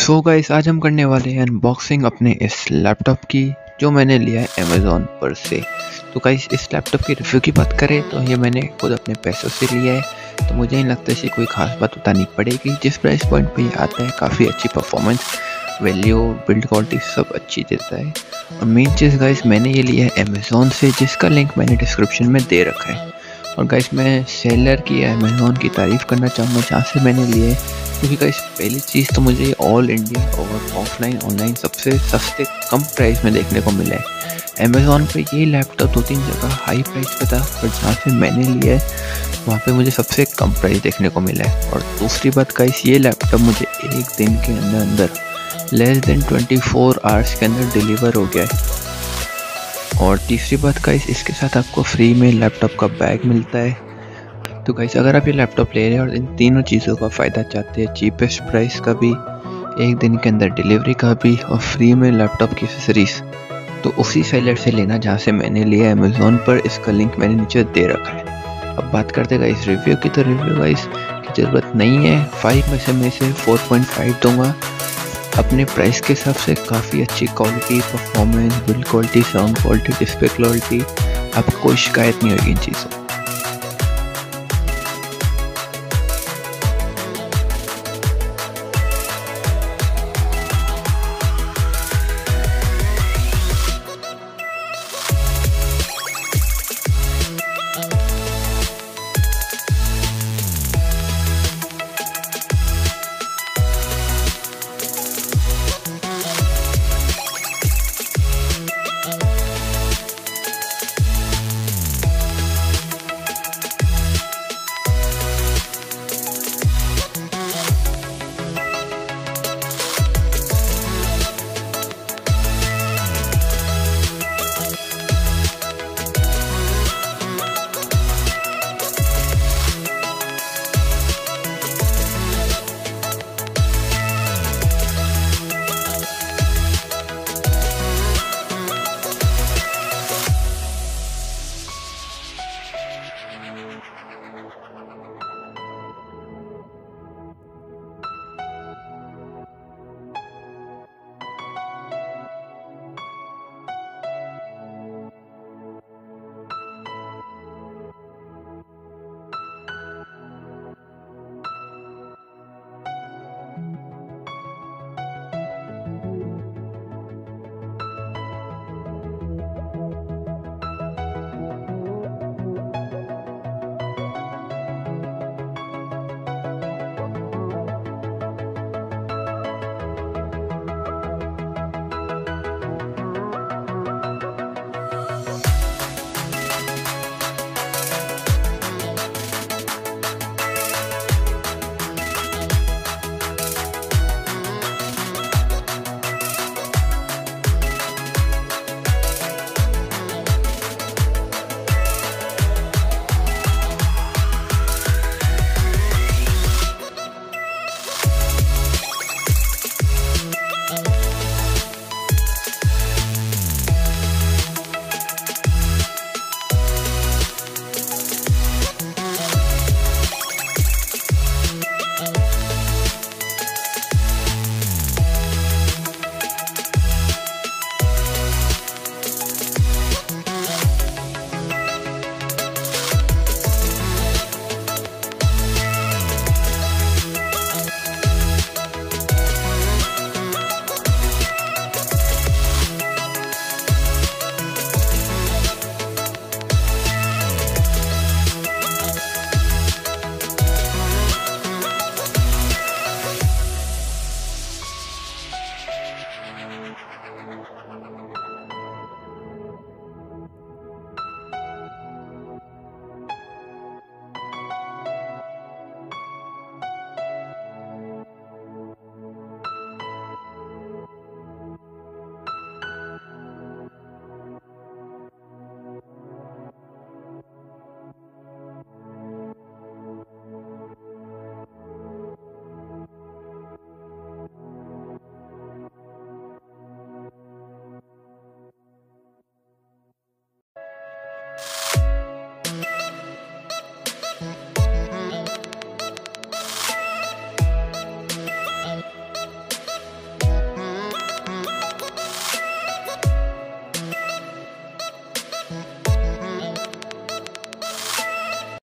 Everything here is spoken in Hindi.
सो गाइस, आज हम करने वाले हैं अनबॉक्सिंग अपने इस लैपटॉप की जो मैंने लिया है अमेज़ॉन पर से। तो गाइस, इस लैपटॉप की रिव्यू की बात करें तो ये मैंने खुद अपने पैसों से लिया है, तो मुझे नहीं लगता इसे कोई खास बात बतानी पड़ेगी। जिस प्राइस पॉइंट पे ये आता है काफ़ी अच्छी परफॉर्मेंस, वैल्यू, बिल्ड क्वालिटी सब अच्छी देता है। और मेन चीज़ गाइस, मैंने ये लिया है अमेज़ॉन से, जिसका लिंक मैंने डिस्क्रिप्शन में दे रखा है। और गाइस, मैं सेलर की अमेज़ॉन की तारीफ़ करना चाहूँगा जहाँ से मैंने लिए है, क्योंकि गाइस पहली चीज़ तो मुझे ऑल इंडिया और ऑफलाइन ऑनलाइन सबसे सस्ते कम प्राइस में देखने को मिला है। अमेज़ॉन पे ये लैपटॉप 2-3 जगह हाई प्राइस पे था, पर जहाँ से मैंने लिया है वहाँ पे मुझे सबसे कम प्राइस देखने को मिला है। और दूसरी बात गाइस, ये लैपटॉप मुझे एक दिन के अंदर लेस देन 24 आवर्स के अंदर डिलीवर हो गया है। और तीसरी बात गाइस, इसके साथ आपको फ्री में लैपटॉप का बैग मिलता है। तो गाइस, अगर आप ये लैपटॉप ले रहे हैं और इन तीनों चीज़ों का फ़ायदा चाहते हैं, चीपेस्ट प्राइस का भी, एक दिन के अंदर डिलीवरी का भी और फ्री में लैपटॉप की एक्सेसरीज, तो उसी सेलर से लेना जहाँ से मैंने लिया है अमेज़ॉन पर। इसका लिंक मैंने नीचे दे रखा है। अब बात करते हैं गाइस रिव्यू की, तो रिव्यू गाइस की ज़रूरत नहीं है। 5 में से मैं 4.5 दूँगा। अपने प्राइस के हिसाब से काफ़ी अच्छी quality, performance, build quality, sound quality, display quality, आपको कोई शिकायत नहीं होगी इन चीज़ों।